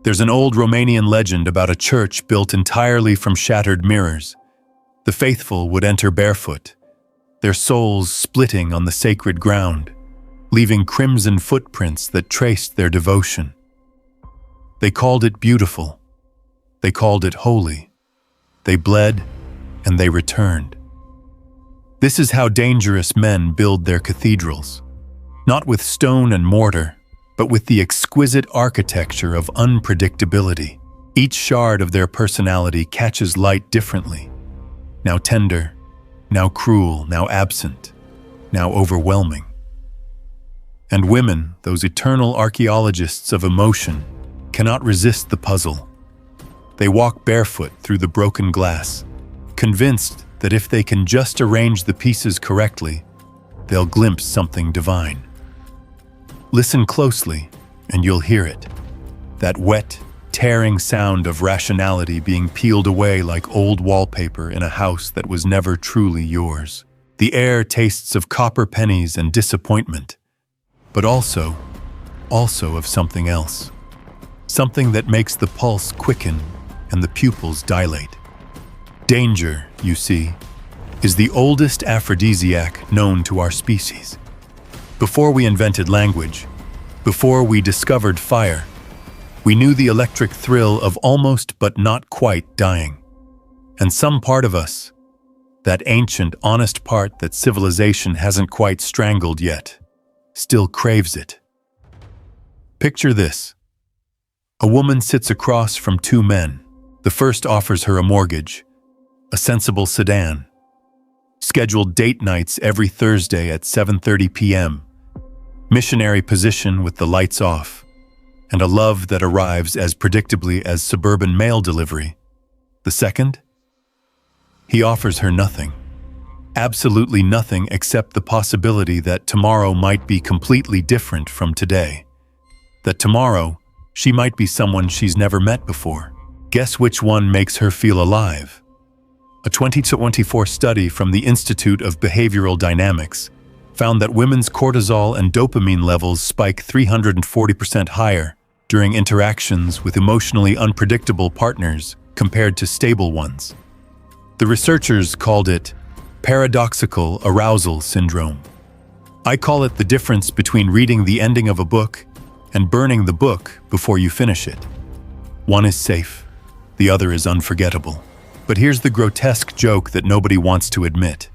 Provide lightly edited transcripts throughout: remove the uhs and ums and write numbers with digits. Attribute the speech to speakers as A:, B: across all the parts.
A: There's an old Romanian legend about a church built entirely from shattered mirrors. The faithful would enter barefoot, their souls splitting on the sacred ground, leaving crimson footprints that traced their devotion. They called it beautiful. They called it holy. They bled, and they returned. This is how dangerous men build their cathedrals, not with stone and mortar, but with the exquisite architecture of unpredictability. Each shard of their personality catches light differently, now tender, now cruel, now absent, now overwhelming. And women, those eternal archaeologists of emotion, cannot resist the puzzle. They walk barefoot through the broken glass, convinced that if they can just arrange the pieces correctly, they'll glimpse something divine. Listen closely, and you'll hear it. That wet, tearing sound of rationality being peeled away like old wallpaper in a house that was never truly yours. The air tastes of copper pennies and disappointment, but also of something else. Something that makes the pulse quicken and the pupils dilate. Danger, you see, is the oldest aphrodisiac known to our species. Before we invented language, before we discovered fire, we knew the electric thrill of almost but not quite dying. And some part of us, that ancient, honest part that civilization hasn't quite strangled yet, still craves it. Picture this. A woman sits across from two men. The first offers her a mortgage, a sensible sedan, scheduled date nights every Thursday at 7:30 p.m., missionary position with the lights off, and a love that arrives as predictably as suburban mail delivery. The second? He offers her nothing. Absolutely nothing except the possibility that tomorrow might be completely different from today. That tomorrow, she might be someone she's never met before. Guess which one makes her feel alive? A 2024 study from the Institute of Behavioral Dynamics found that women's cortisol and dopamine levels spike 340% higher during interactions with emotionally unpredictable partners compared to stable ones. The researchers called it paradoxical arousal syndrome. I call it the difference between reading the ending of a book and burning the book before you finish it. One is safe, the other is unforgettable. But here's the grotesque joke that nobody wants to admit.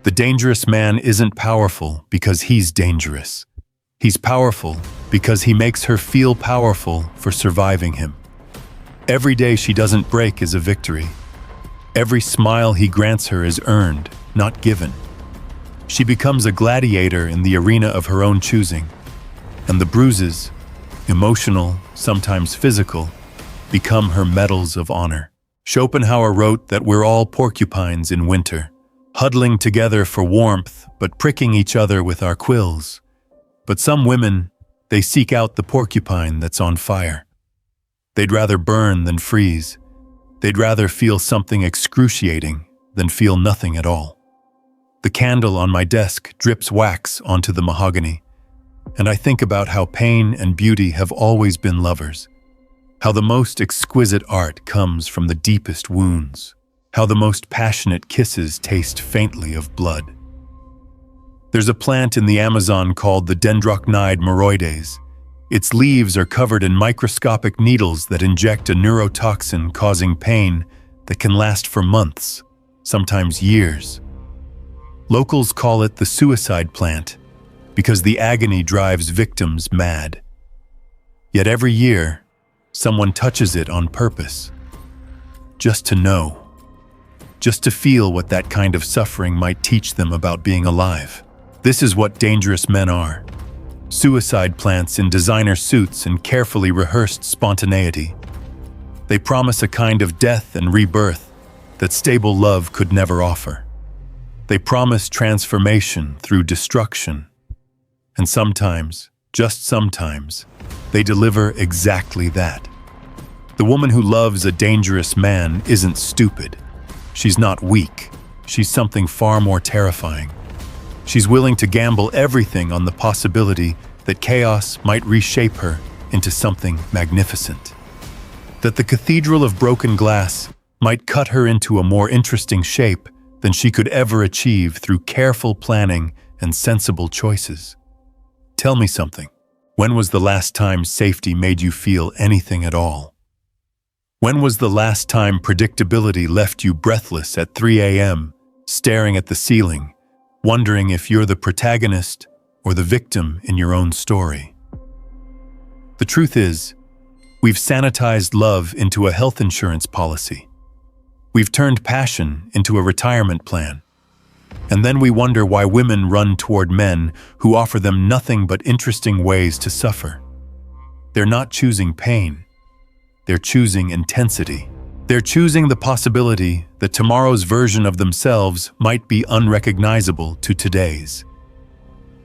A: The dangerous man isn't powerful because he's dangerous. He's powerful because he makes her feel powerful for surviving him. Every day she doesn't break is a victory. Every smile he grants her is earned, not given. She becomes a gladiator in the arena of her own choosing, and the bruises, emotional, sometimes physical, become her medals of honor. Schopenhauer wrote that we're all porcupines in winter, huddling together for warmth but pricking each other with our quills. But some women, they seek out the porcupine that's on fire. They'd rather burn than freeze. They'd rather feel something excruciating than feel nothing at all. The candle on my desk drips wax onto the mahogany, and I think about how pain and beauty have always been lovers, how the most exquisite art comes from the deepest wounds, how the most passionate kisses taste faintly of blood. There's a plant in the Amazon called the Dendrocnide moroides. Its leaves are covered in microscopic needles that inject a neurotoxin causing pain that can last for months, sometimes years. Locals call it the suicide plant because the agony drives victims mad. Yet every year, someone touches it on purpose, just to know, just to feel what that kind of suffering might teach them about being alive. This is what dangerous men are. Suicide plants in designer suits and carefully rehearsed spontaneity. They promise a kind of death and rebirth that stable love could never offer. They promise transformation through destruction. And sometimes, just sometimes, they deliver exactly that. The woman who loves a dangerous man isn't stupid. She's not weak. She's something far more terrifying. She's willing to gamble everything on the possibility that chaos might reshape her into something magnificent. that the cathedral of broken glass might cut her into a more interesting shape than she could ever achieve through careful planning and sensible choices. Tell me something. When was the last time safety made you feel anything at all? When was the last time predictability left you breathless at 3 a.m., staring at the ceiling, wondering if you're the protagonist or the victim in your own story? The truth is, we've sanitized love into a health insurance policy. We've turned passion into a retirement plan. And then we wonder why women run toward men who offer them nothing but interesting ways to suffer. They're not choosing pain. They're choosing intensity. They're choosing the possibility that tomorrow's version of themselves might be unrecognizable to today's.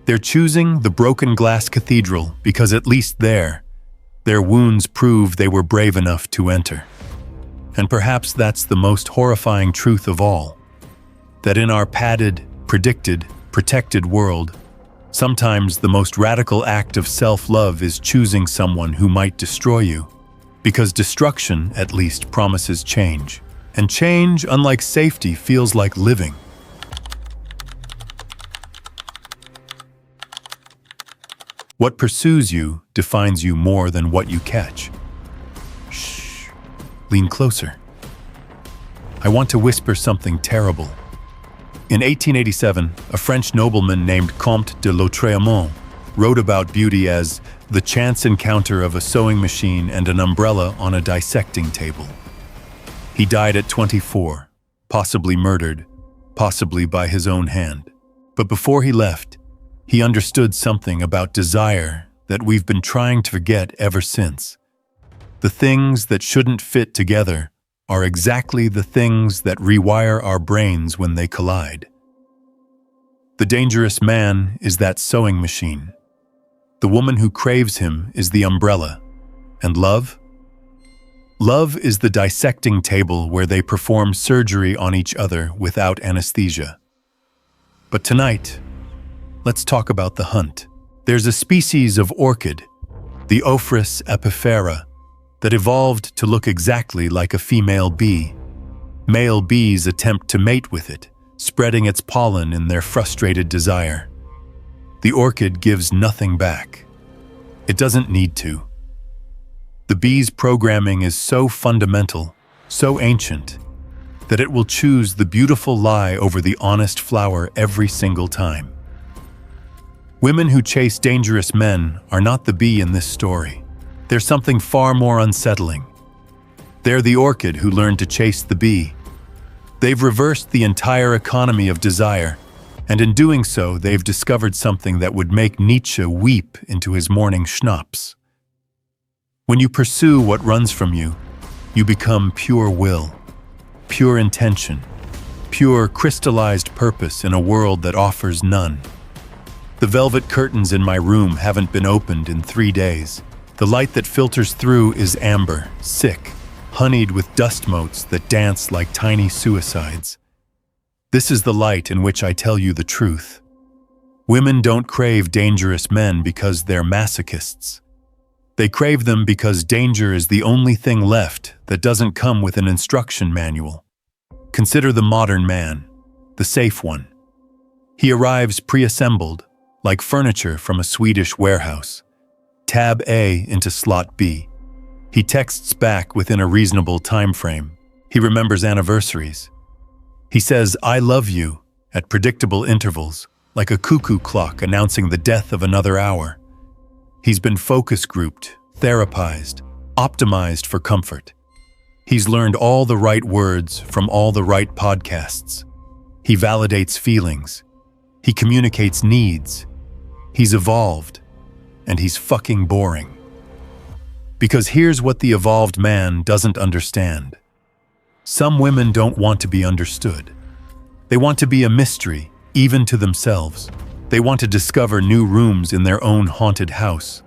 A: They're choosing the broken glass cathedral because at least there, their wounds prove they were brave enough to enter. And perhaps that's the most horrifying truth of all, that in our padded, predicted, protected world, sometimes the most radical act of self-love is choosing someone who might destroy you, because destruction, at least, promises change. And change, unlike safety, feels like living. What pursues you defines you more than what you catch. Shh. Lean closer. I want to whisper something terrible. In 1887, a French nobleman named Comte de Lautréamont wrote about beauty as the chance encounter of a sewing machine and an umbrella on a dissecting table. He died at 24, possibly murdered, possibly by his own hand. But before he left, he understood something about desire that we've been trying to forget ever since. The things that shouldn't fit together are exactly the things that rewire our brains when they collide. The dangerous man is that sewing machine. The woman who craves him is the umbrella. And love? Love is the dissecting table where they perform surgery on each other without anesthesia. But tonight, let's talk about the hunt. There's a species of orchid, the Ophrys epiphyra, that evolved to look exactly like a female bee. Male bees attempt to mate with it, spreading its pollen in their frustrated desire. The orchid gives nothing back. It doesn't need to. The bee's programming is so fundamental, so ancient, that it will choose the beautiful lie over the honest flower every single time. Women who chase dangerous men are not the bee in this story. They're something far more unsettling. They're the orchid who learned to chase the bee. They've reversed the entire economy of desire, and in doing so, they've discovered something that would make Nietzsche weep into his morning schnapps. When you pursue what runs from you, you become pure will, pure intention, pure crystallized purpose in a world that offers none. The velvet curtains in my room haven't been opened in 3 days. The light that filters through is amber, sick, honeyed with dust motes that dance like tiny suicides. This is the light in which I tell you the truth. Women don't crave dangerous men because they're masochists. They crave them because danger is the only thing left that doesn't come with an instruction manual. Consider the modern man, the safe one. He arrives pre-assembled, like furniture from a Swedish warehouse. Tab A into slot B. He texts back within a reasonable time frame. He remembers anniversaries. He says, "I love you," at predictable intervals, like a cuckoo clock announcing the death of another hour. He's been focus grouped, therapized, optimized for comfort. He's learned all the right words from all the right podcasts. He validates feelings. He communicates needs. He's evolved, and he's fucking boring. Because here's what the evolved man doesn't understand. Some women don't want to be understood. They want to be a mystery, even to themselves. They want to discover new rooms in their own haunted house.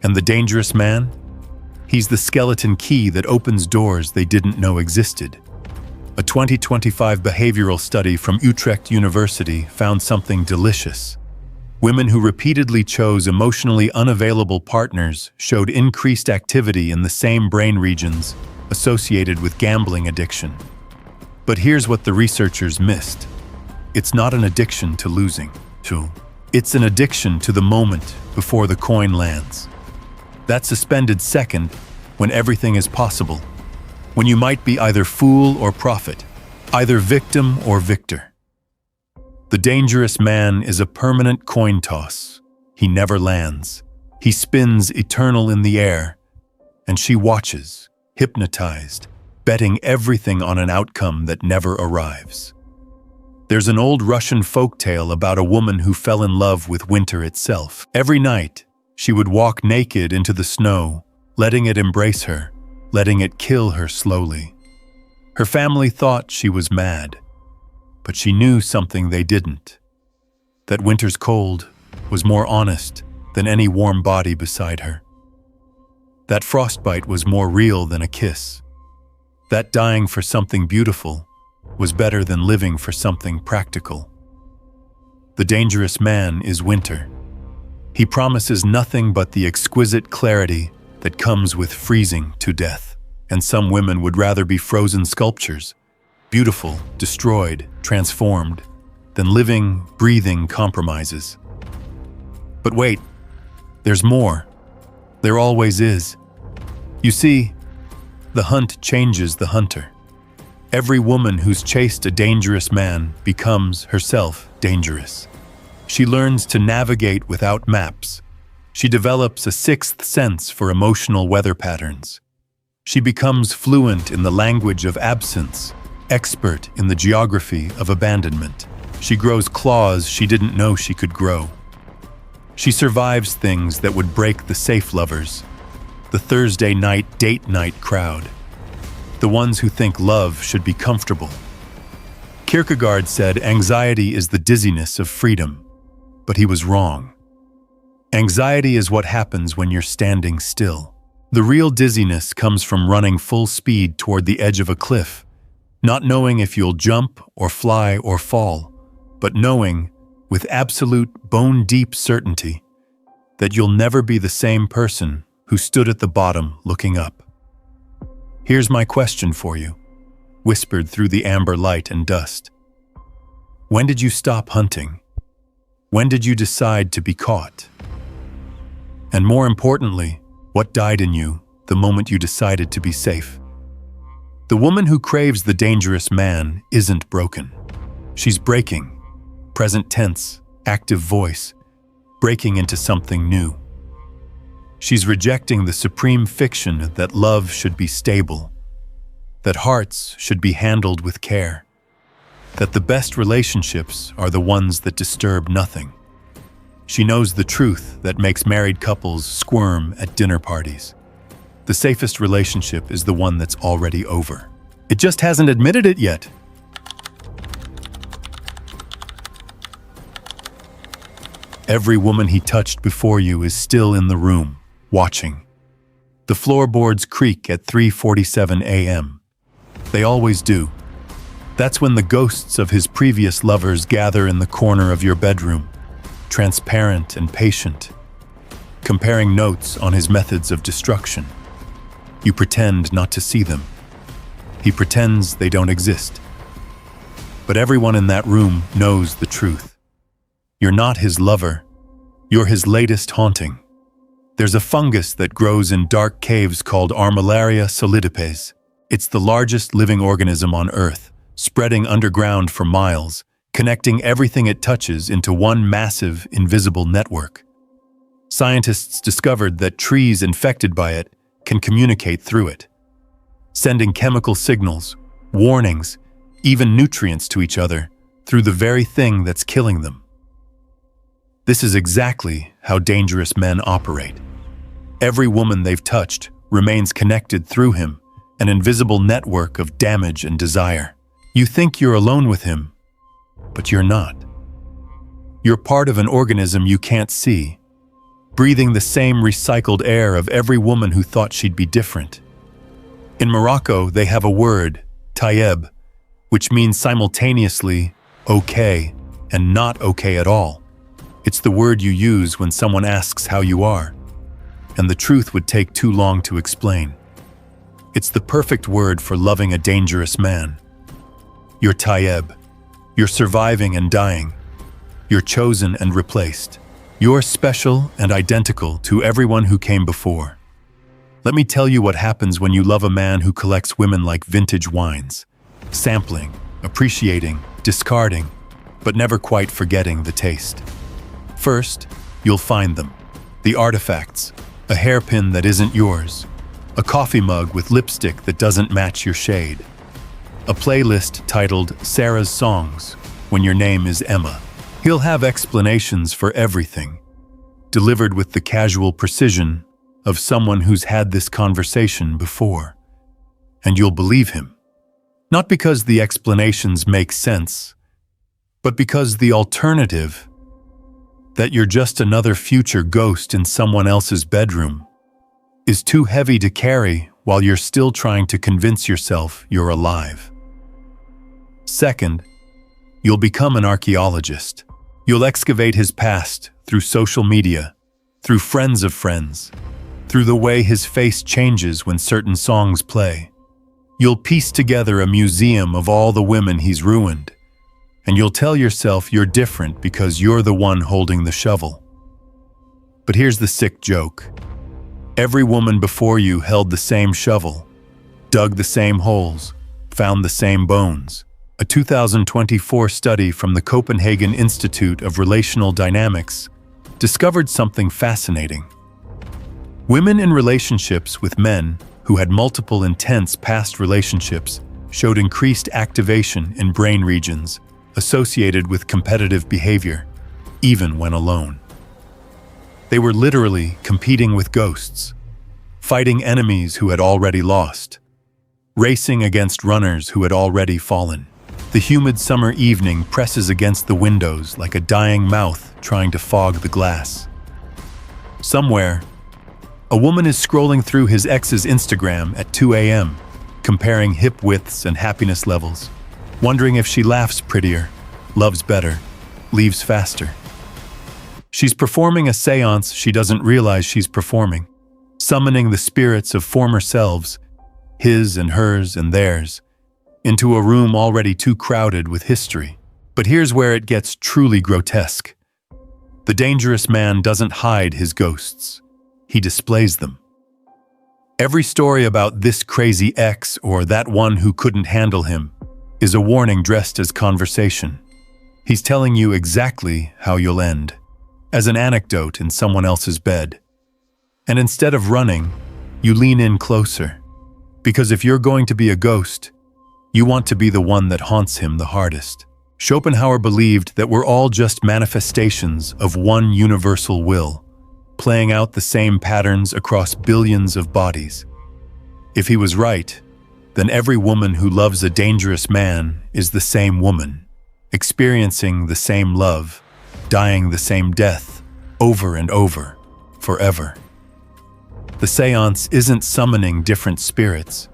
A: And the dangerous man? He's the skeleton key that opens doors they didn't know existed. A 2025 behavioral study from Utrecht University found something delicious. Women who repeatedly chose emotionally unavailable partners showed increased activity in the same brain regions associated with gambling addiction. But here's what the researchers missed. It's not an addiction to losing. It's an addiction to the moment before the coin lands. That suspended second when everything is possible, when you might be either fool or prophet, either victim or victor. The dangerous man is a permanent coin toss. He never lands. He spins eternal in the air, and she watches, hypnotized, betting everything on an outcome that never arrives. There's an old Russian folktale about a woman who fell in love with winter itself. Every night, she would walk naked into the snow, letting it embrace her, letting it kill her slowly. Her family thought she was mad, but she knew something they didn't. That winter's cold was more honest than any warm body beside her. That frostbite was more real than a kiss. That dying for something beautiful was better than living for something practical. The dangerous man is winter. He promises nothing but the exquisite clarity that comes with freezing to death. And some women would rather be frozen sculptures, beautiful, destroyed, transformed, than living, breathing compromises. But wait, there's more. There always is. You see, the hunt changes the hunter. Every woman who's chased a dangerous man becomes herself dangerous. She learns to navigate without maps. She develops a sixth sense for emotional weather patterns. She becomes fluent in the language of absence, expert in the geography of abandonment. She grows claws she didn't know she could grow. She survives things that would break the safe lovers, the Thursday night date night crowd, the ones who think love should be comfortable. Kierkegaard said anxiety is the dizziness of freedom, but he was wrong. Anxiety is what happens when you're standing still. The real dizziness comes from running full speed toward the edge of a cliff, not knowing if you'll jump or fly or fall, but knowing, with absolute bone-deep certainty, that you'll never be the same person who stood at the bottom looking up. Here's my question for you, whispered through the amber light and dust. When did you stop hunting? When did you decide to be caught? And more importantly, what died in you the moment you decided to be safe? The woman who craves the dangerous man isn't broken. She's breaking, present tense, active voice, breaking into something new. She's rejecting the supreme fiction that love should be stable, that hearts should be handled with care, that the best relationships are the ones that disturb nothing. She knows the truth that makes married couples squirm at dinner parties. The safest relationship is the one that's already over. It just hasn't admitted it yet. Every woman he touched before you is still in the room, watching. The floorboards creak at 3:47 a.m. They always do. That's when the ghosts of his previous lovers gather in the corner of your bedroom, transparent and patient, comparing notes on his methods of destruction. You pretend not to see them. He pretends they don't exist. But everyone in that room knows the truth. You're not his lover. You're his latest haunting. There's a fungus that grows in dark caves called Armillaria solidipes. It's the largest living organism on Earth, spreading underground for miles, connecting everything it touches into one massive, invisible network. Scientists discovered that trees infected by it can communicate through it, sending chemical signals, warnings, even nutrients to each other through the very thing that's killing them. This is exactly how dangerous men operate. Every woman they've touched remains connected through him, an invisible network of damage and desire. You think you're alone with him, but you're not. You're part of an organism you can't see, breathing the same recycled air of every woman who thought she'd be different. In Morocco, they have a word, tayeb, which means simultaneously okay and not okay at all. It's the word you use when someone asks how you are, and the truth would take too long to explain. It's the perfect word for loving a dangerous man. You're Tayyib. You're surviving and dying. You're chosen and replaced. You're special and identical to everyone who came before. Let me tell you what happens when you love a man who collects women like vintage wines, sampling, appreciating, discarding, but never quite forgetting the taste. First, you'll find them. The artifacts, a hairpin that isn't yours, a coffee mug with lipstick that doesn't match your shade, a playlist titled Sarah's Songs when your name is Emma. He'll have explanations for everything, delivered with the casual precision of someone who's had this conversation before. And you'll believe him. Not because the explanations make sense, but because the alternative, that you're just another future ghost in someone else's bedroom, is too heavy to carry while you're still trying to convince yourself you're alive. Second, you'll become an archaeologist. You'll excavate his past through social media, through friends of friends, through the way his face changes when certain songs play. You'll piece together a museum of all the women he's ruined, and you'll tell yourself you're different because you're the one holding the shovel. But here's the sick joke. Every woman before you held the same shovel, dug the same holes, found the same bones. A 2024 study from the Copenhagen Institute of Relational Dynamics discovered something fascinating. Women in relationships with men who had multiple intense past relationships showed increased activation in brain regions associated with competitive behavior, even when alone. They were literally competing with ghosts, fighting enemies who had already lost, racing against runners who had already fallen. The humid summer evening presses against the windows like a dying mouth trying to fog the glass. Somewhere, a woman is scrolling through his ex's Instagram at 2 a.m., comparing hip widths and happiness levels, wondering if she laughs prettier, loves better, leaves faster. She's performing a seance she doesn't realize she's performing, summoning the spirits of former selves, his and hers and theirs, into a room already too crowded with history. But here's where it gets truly grotesque. The dangerous man doesn't hide his ghosts. He displays them. Every story about this crazy ex or that one who couldn't handle him is a warning dressed as conversation. He's telling you exactly how you'll end, as an anecdote in someone else's bed. And instead of running, you lean in closer. Because if you're going to be a ghost, you want to be the one that haunts him the hardest. Schopenhauer believed that we're all just manifestations of one universal will, playing out the same patterns across billions of bodies. If he was right, then every woman who loves a dangerous man is the same woman, experiencing the same love, dying the same death, over and over, forever. The seance isn't summoning different spirits.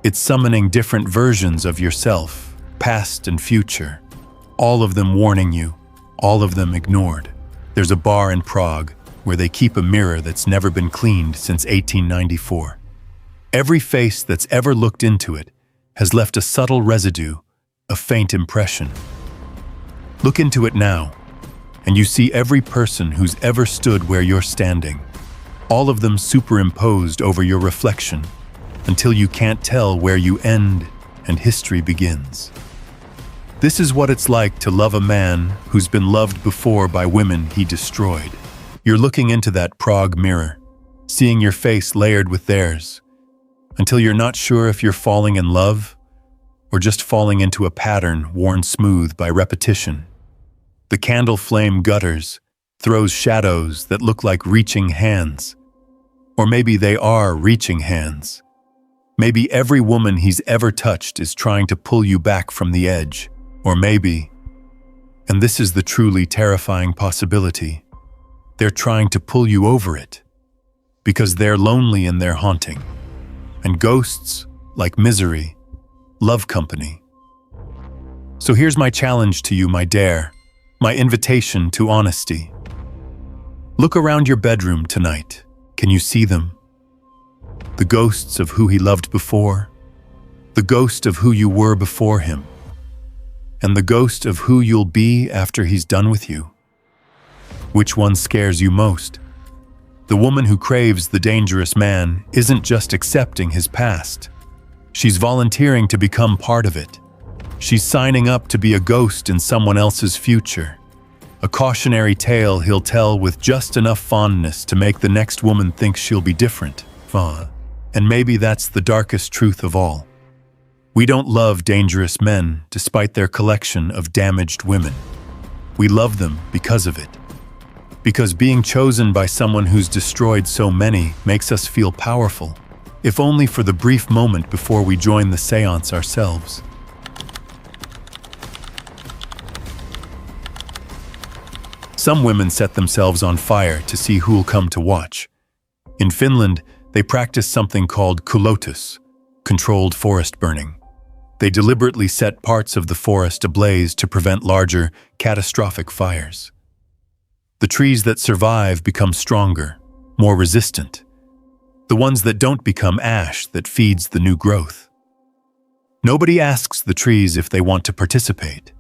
A: It's summoning different versions of yourself, past and future, all of them warning you, all of them ignored. There's a bar in Prague where they keep a mirror that's never been cleaned since 1894. Every face that's ever looked into it has left a subtle residue, a faint impression. Look into it now, and you see every person who's ever stood where you're standing, all of them superimposed over your reflection, until you can't tell where you end and history begins. This is what it's like to love a man who's been loved before by women he destroyed. You're looking into that Prague mirror, seeing your face layered with theirs, until you're not sure if you're falling in love or just falling into a pattern worn smooth by repetition. The candle flame gutters, throws shadows that look like reaching hands. Or maybe they are reaching hands. Maybe every woman he's ever touched is trying to pull you back from the edge. Or maybe, and this is the truly terrifying possibility, they're trying to pull you over it, because they're lonely in their haunting. And ghosts, like misery, love company. So here's my challenge to you, my dare, my invitation to honesty. Look around your bedroom tonight. Can you see them? The ghosts of who he loved before, the ghost of who you were before him, and the ghost of who you'll be after he's done with you. Which one scares you most? The woman who craves the dangerous man isn't just accepting his past. She's volunteering to become part of it. She's signing up to be a ghost in someone else's future. A cautionary tale he'll tell with just enough fondness to make the next woman think she'll be different. And maybe that's the darkest truth of all. We don't love dangerous men despite their collection of damaged women. We love them because of it. Because being chosen by someone who's destroyed so many makes us feel powerful, if only for the brief moment before we join the seance ourselves. Some women set themselves on fire to see who'll come to watch. In Finland, they practice something called kulotus, controlled forest burning. They deliberately set parts of the forest ablaze to prevent larger, catastrophic fires. The trees that survive become stronger, more resistant. The ones that don't become ash that feeds the new growth. Nobody asks the trees if they want to participate.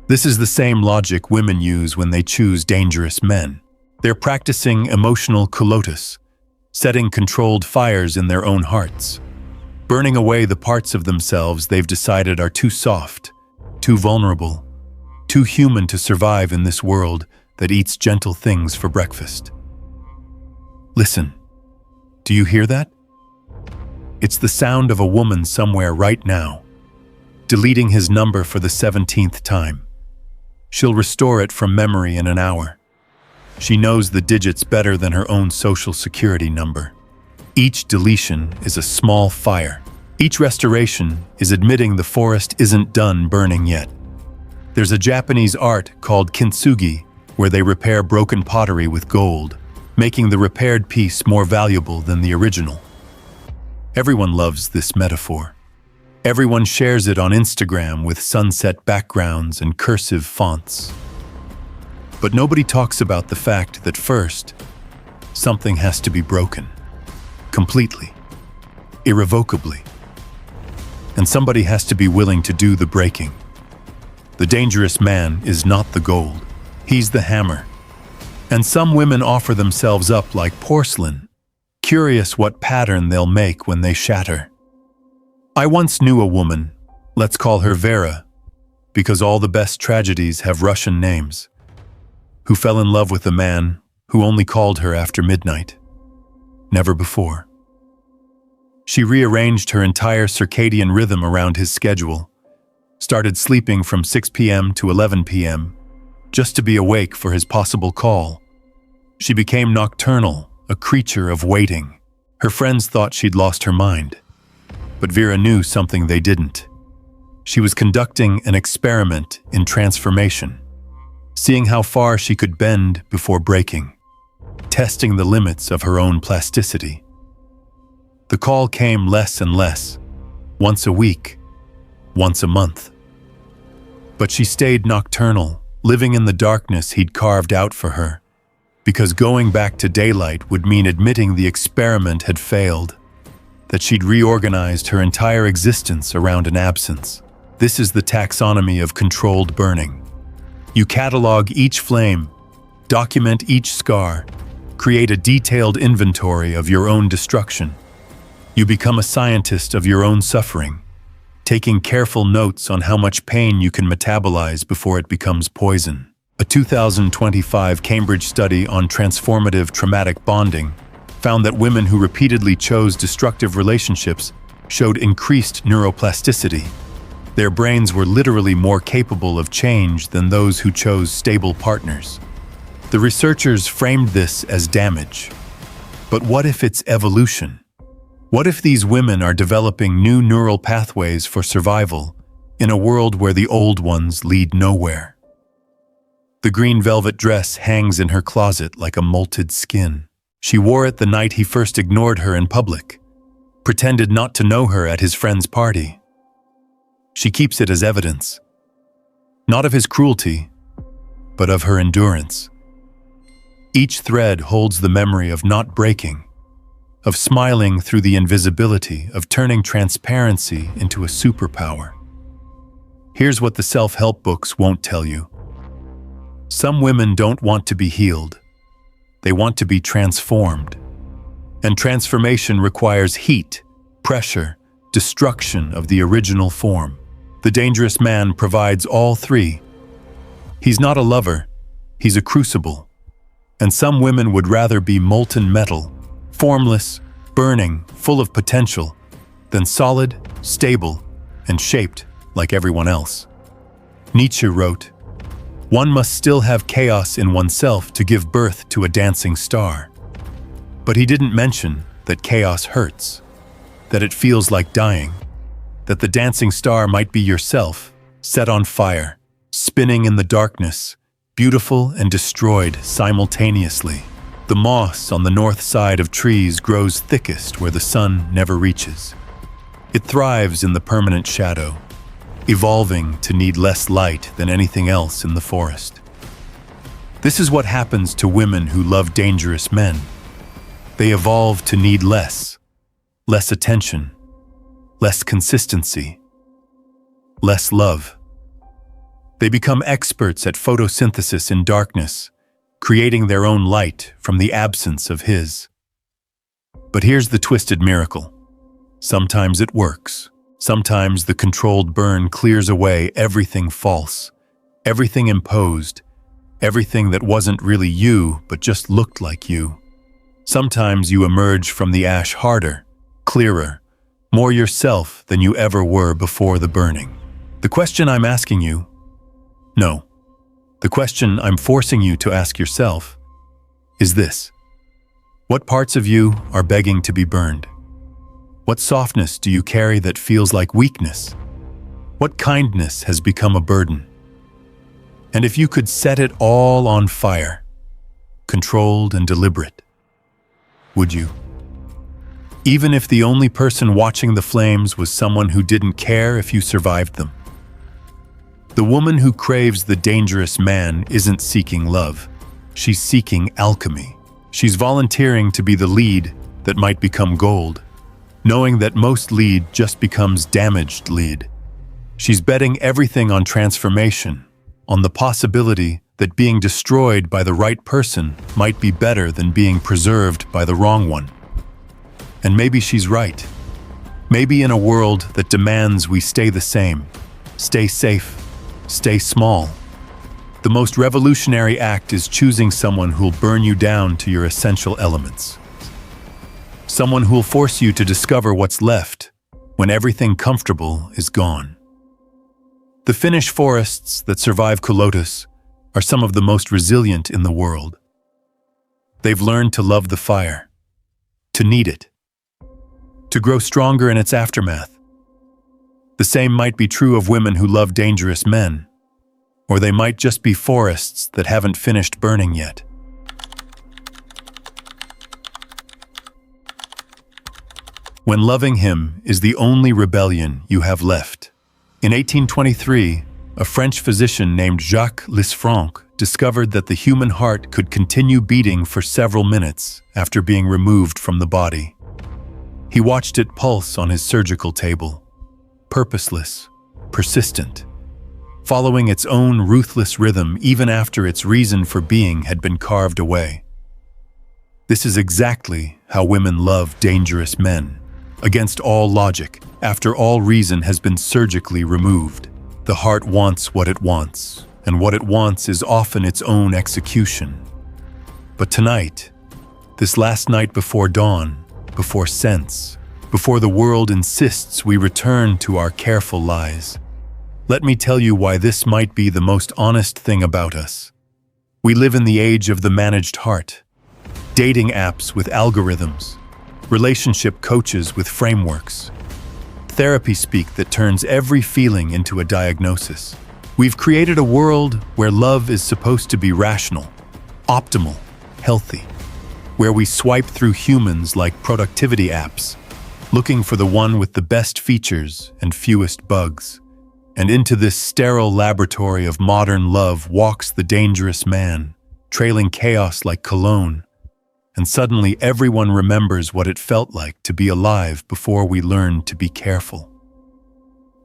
A: This is the same logic women use when they choose dangerous men. They're practicing emotional kulotus, setting controlled fires in their own hearts, burning away the parts of themselves they've decided are too soft, too vulnerable, too human to survive in this world that eats gentle things for breakfast. Listen, do you hear that? It's the sound of a woman somewhere right now, deleting his number for the 17th time. She'll restore it from memory in an hour. She knows the digits better than her own social security number. Each deletion is a small fire. Each restoration is admitting the forest isn't done burning yet. There's a Japanese art called kintsugi, where they repair broken pottery with gold, making the repaired piece more valuable than the original. Everyone loves this metaphor. Everyone shares it on Instagram with sunset backgrounds and cursive fonts. But nobody talks about the fact that first, something has to be broken. Completely. Irrevocably. And somebody has to be willing to do the breaking. The dangerous man is not the gold. He's the hammer. And some women offer themselves up like porcelain, curious what pattern they'll make when they shatter. I once knew a woman, let's call her Vera, because all the best tragedies have Russian names, who fell in love with a man who only called her after midnight. Never before. She rearranged her entire circadian rhythm around his schedule, started sleeping from 6 p.m. to 11 p.m., just to be awake for his possible call. She became nocturnal, a creature of waiting. Her friends thought she'd lost her mind. But Vera knew something they didn't. She was conducting an experiment in transformation, seeing how far she could bend before breaking, testing the limits of her own plasticity. The call came less and less, once a week, once a month. But she stayed nocturnal, living in the darkness he'd carved out for her, because going back to daylight would mean admitting the experiment had failed, that she'd reorganized her entire existence around an absence. This is the taxonomy of controlled burning. You catalog each flame, document each scar, create a detailed inventory of your own destruction. You become a scientist of your own suffering, taking careful notes on how much pain you can metabolize before it becomes poison. A 2025 Cambridge study on transformative traumatic bonding found that women who repeatedly chose destructive relationships showed increased neuroplasticity. Their brains were literally more capable of change than those who chose stable partners. The researchers framed this as damage. But what if it's evolution? What if these women are developing new neural pathways for survival in a world where the old ones lead nowhere? The green velvet dress hangs in her closet like a molted skin. She wore it the night he first ignored her in public, pretended not to know her at his friend's party. She keeps it as evidence, not of his cruelty, but of her endurance. Each thread holds the memory of not breaking, of smiling through the invisibility, of turning transparency into a superpower. Here's what the self-help books won't tell you. Some women don't want to be healed. They want to be transformed. And transformation requires heat, pressure, destruction of the original form. The dangerous man provides all three. He's not a lover, he's a crucible. And some women would rather be molten metal, formless, burning, full of potential, than solid, stable, and shaped like everyone else. Nietzsche wrote, "One must still have chaos in oneself to give birth to a dancing star." But he didn't mention that chaos hurts, that it feels like dying, that the dancing star might be yourself, set on fire, spinning in the darkness, beautiful and destroyed simultaneously. The moss on the north side of trees grows thickest where the sun never reaches. It thrives in the permanent shadow, evolving to need less light than anything else in the forest. This is what happens to women who love dangerous men. They evolve to need less attention, less consistency, less love. They become experts at photosynthesis in darkness, creating their own light from the absence of his. But here's the twisted miracle. Sometimes it works. Sometimes the controlled burn clears away everything false, everything imposed, everything that wasn't really you but just looked like you. Sometimes you emerge from the ash harder, clearer, more yourself than you ever were before the burning. The question I'm asking you, no, the question I'm forcing you to ask yourself is this: what parts of you are begging to be burned? What softness do you carry that feels like weakness? What kindness has become a burden? And if you could set it all on fire, controlled and deliberate, would you? Even if the only person watching the flames was someone who didn't care if you survived them. The woman who craves the dangerous man isn't seeking love. She's seeking alchemy. She's volunteering to be the lead that might become gold, knowing that most lead just becomes damaged lead. She's betting everything on transformation, on the possibility that being destroyed by the right person might be better than being preserved by the wrong one. And maybe she's right. Maybe in a world that demands we stay the same, stay safe, stay small, the most revolutionary act is choosing someone who'll burn you down to your essential elements. Someone who'll force you to discover what's left when everything comfortable is gone. The Finnish forests that survive Kulotus are some of the most resilient in the world. They've learned to love the fire, to need it, to grow stronger in its aftermath. The same might be true of women who love dangerous men, or they might just be forests that haven't finished burning yet. When loving him is the only rebellion you have left. In 1823, a French physician named Jacques Lisfranc discovered that the human heart could continue beating for several minutes after being removed from the body. He watched it pulse on his surgical table, purposeless, persistent, following its own ruthless rhythm even after its reason for being had been carved away. This is exactly how women love dangerous men, against all logic, after all reason has been surgically removed. The heart wants what it wants, and what it wants is often its own execution. But tonight, this last night before dawn, before sense, before the world insists we return to our careful lies, let me tell you why this might be the most honest thing about us. We live in the age of the managed heart, dating apps with algorithms, relationship coaches with frameworks, therapy speak that turns every feeling into a diagnosis. We've created a world where love is supposed to be rational, optimal, healthy, where we swipe through humans like productivity apps, looking for the one with the best features and fewest bugs. And into this sterile laboratory of modern love walks the dangerous man, trailing chaos like cologne, and suddenly everyone remembers what it felt like to be alive before we learned to be careful.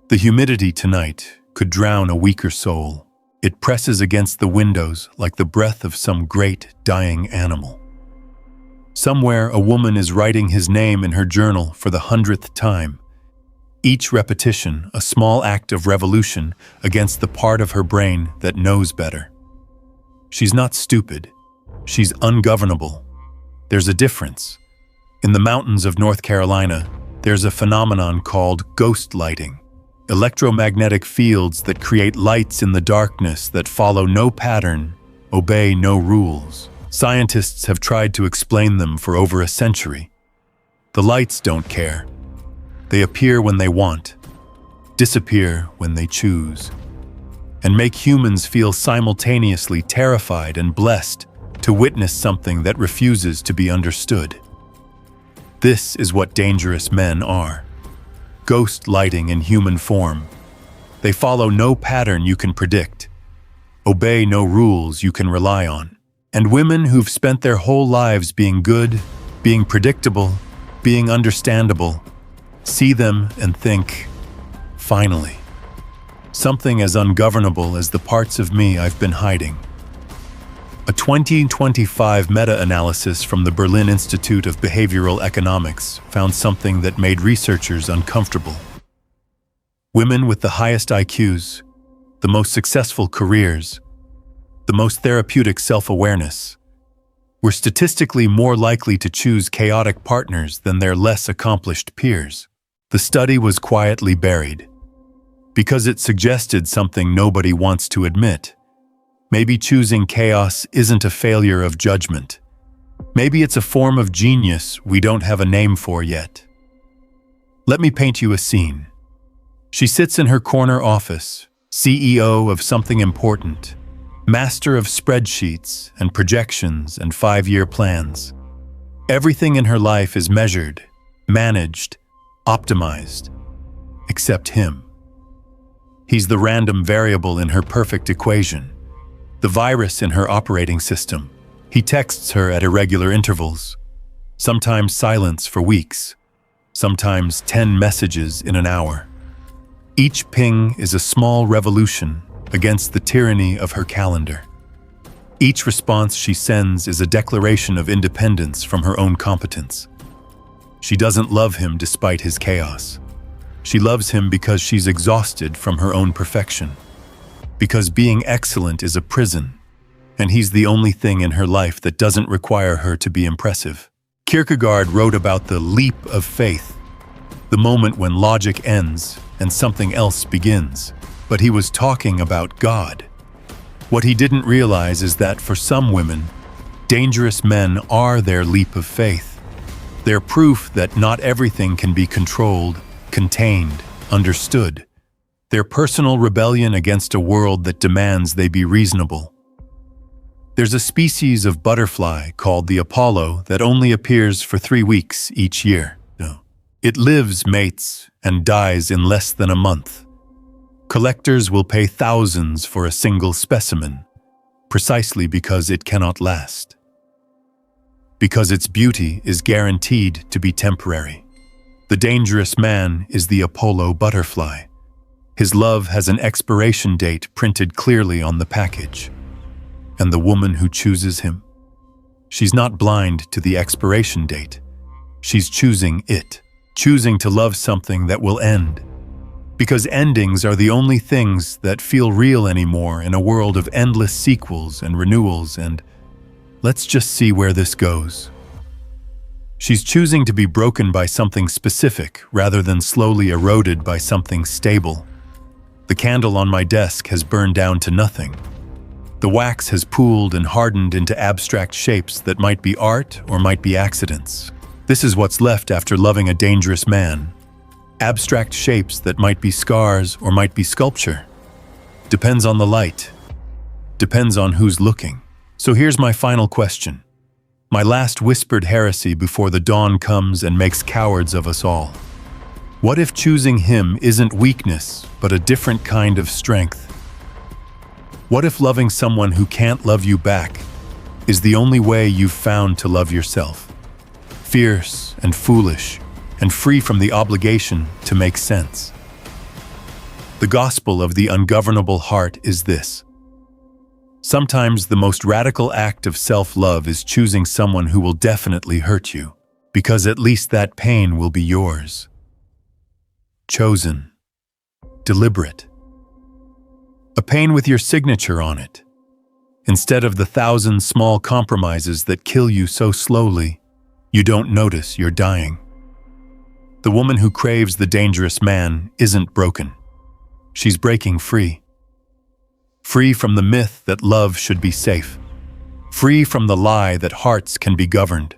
A: The humidity tonight could drown a weaker soul. It presses against the windows like the breath of some great dying animal. Somewhere a woman is writing his name in her journal for the 100th time. Each repetition a small act of revolution against the part of her brain that knows better. She's not stupid. She's ungovernable. There's a difference. In the mountains of North Carolina, there's a phenomenon called ghost lighting. Electromagnetic fields that create lights in the darkness that follow no pattern, obey no rules. Scientists have tried to explain them for over a century. The lights don't care. They appear when they want, disappear when they choose, and make humans feel simultaneously terrified and blessed to witness something that refuses to be understood. This is what dangerous men are. Ghost lighting in human form. They follow no pattern you can predict, obey no rules you can rely on. And women who've spent their whole lives being good, being predictable, being understandable, see them and think, finally, something as ungovernable as the parts of me I've been hiding. A 2025 meta-analysis from the Berlin Institute of Behavioral Economics found something that made researchers uncomfortable. Women with the highest IQs, the most successful careers, the most therapeutic self-awareness, were statistically more likely to choose chaotic partners than their less accomplished peers. The study was quietly buried because it suggested something nobody wants to admit. Maybe choosing chaos isn't a failure of judgment. Maybe it's a form of genius we don't have a name for yet. Let me paint you a scene. She sits in her corner office, CEO of something important, master of spreadsheets and projections and 5-year plans. Everything in her life is measured, managed, optimized, except him. He's the random variable in her perfect equation, the virus in her operating system. He texts her at irregular intervals, sometimes silence for weeks, sometimes 10 messages in an hour. Each ping is a small revolution against the tyranny of her calendar. Each response she sends is a declaration of independence from her own competence. She doesn't love him despite his chaos. She loves him because she's exhausted from her own perfection. Because being excellent is a prison, and he's the only thing in her life that doesn't require her to be impressive. Kierkegaard wrote about the leap of faith, the moment when logic ends and something else begins. But he was talking about God. What he didn't realize is that for some women, dangerous men are their leap of faith. They're proof that not everything can be controlled, contained, understood. Their personal rebellion against a world that demands they be reasonable. There's a species of butterfly called the Apollo that only appears for 3 weeks each year. It lives, mates, and dies in less than a month. Collectors will pay thousands for a single specimen, precisely because it cannot last. Because its beauty is guaranteed to be temporary. The dangerous man is the Apollo butterfly. His love has an expiration date printed clearly on the package. And the woman who chooses him? She's not blind to the expiration date. She's choosing it, choosing to love something that will end. Because endings are the only things that feel real anymore in a world of endless sequels and renewals, and let's just see where this goes. She's choosing to be broken by something specific rather than slowly eroded by something stable. The candle on my desk has burned down to nothing. The wax has pooled and hardened into abstract shapes that might be art or might be accidents. This is what's left after loving a dangerous man. Abstract shapes that might be scars or might be sculpture. Depends on the light. Depends on who's looking. So here's my final question. My last whispered heresy before the dawn comes and makes cowards of us all. What if choosing him isn't weakness, but a different kind of strength? What if loving someone who can't love you back is the only way you've found to love yourself. Fierce and foolish, and free from the obligation to make sense. The gospel of the ungovernable heart is this. Sometimes the most radical act of self-love is choosing someone who will definitely hurt you, because at least that pain will be yours. Chosen. Deliberate. A pain with your signature on it. Instead of the 1,000 small compromises that kill you so slowly, you don't notice you're dying. The woman who craves the dangerous man isn't broken. She's breaking free. Free from the myth that love should be safe. Free from the lie that hearts can be governed.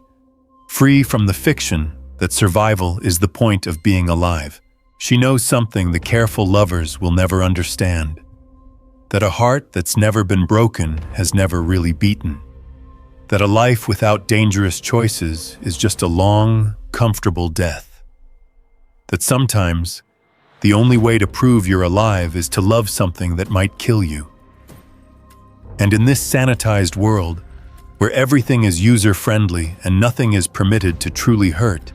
A: Free from the fiction that survival is the point of being alive. She knows something the careful lovers will never understand. That a heart that's never been broken has never really beaten. That a life without dangerous choices is just a long, comfortable death. That sometimes the only way to prove you're alive is to love something that might kill you. And in this sanitized world, where everything is user-friendly and nothing is permitted to truly hurt,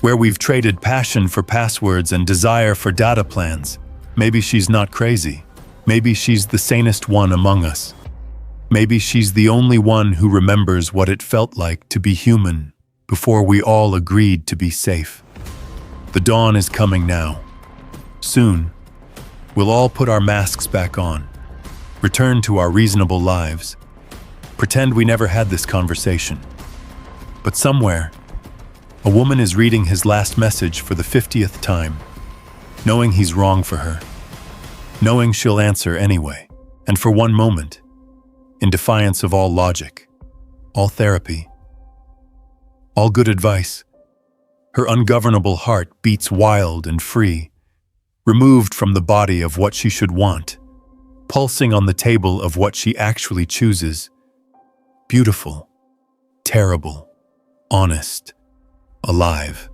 A: where we've traded passion for passwords and desire for data plans, maybe she's not crazy. Maybe she's the sanest one among us. Maybe she's the only one who remembers what it felt like to be human before we all agreed to be safe. The dawn is coming now. Soon, we'll all put our masks back on, return to our reasonable lives, pretend we never had this conversation. But somewhere, a woman is reading his last message for the 50th time, knowing he's wrong for her, knowing she'll answer anyway, and for one moment, in defiance of all logic, all therapy, all good advice, her ungovernable heart beats wild and free, removed from the body of what she should want, pulsing on the table of what she actually chooses. Beautiful, terrible, honest, alive.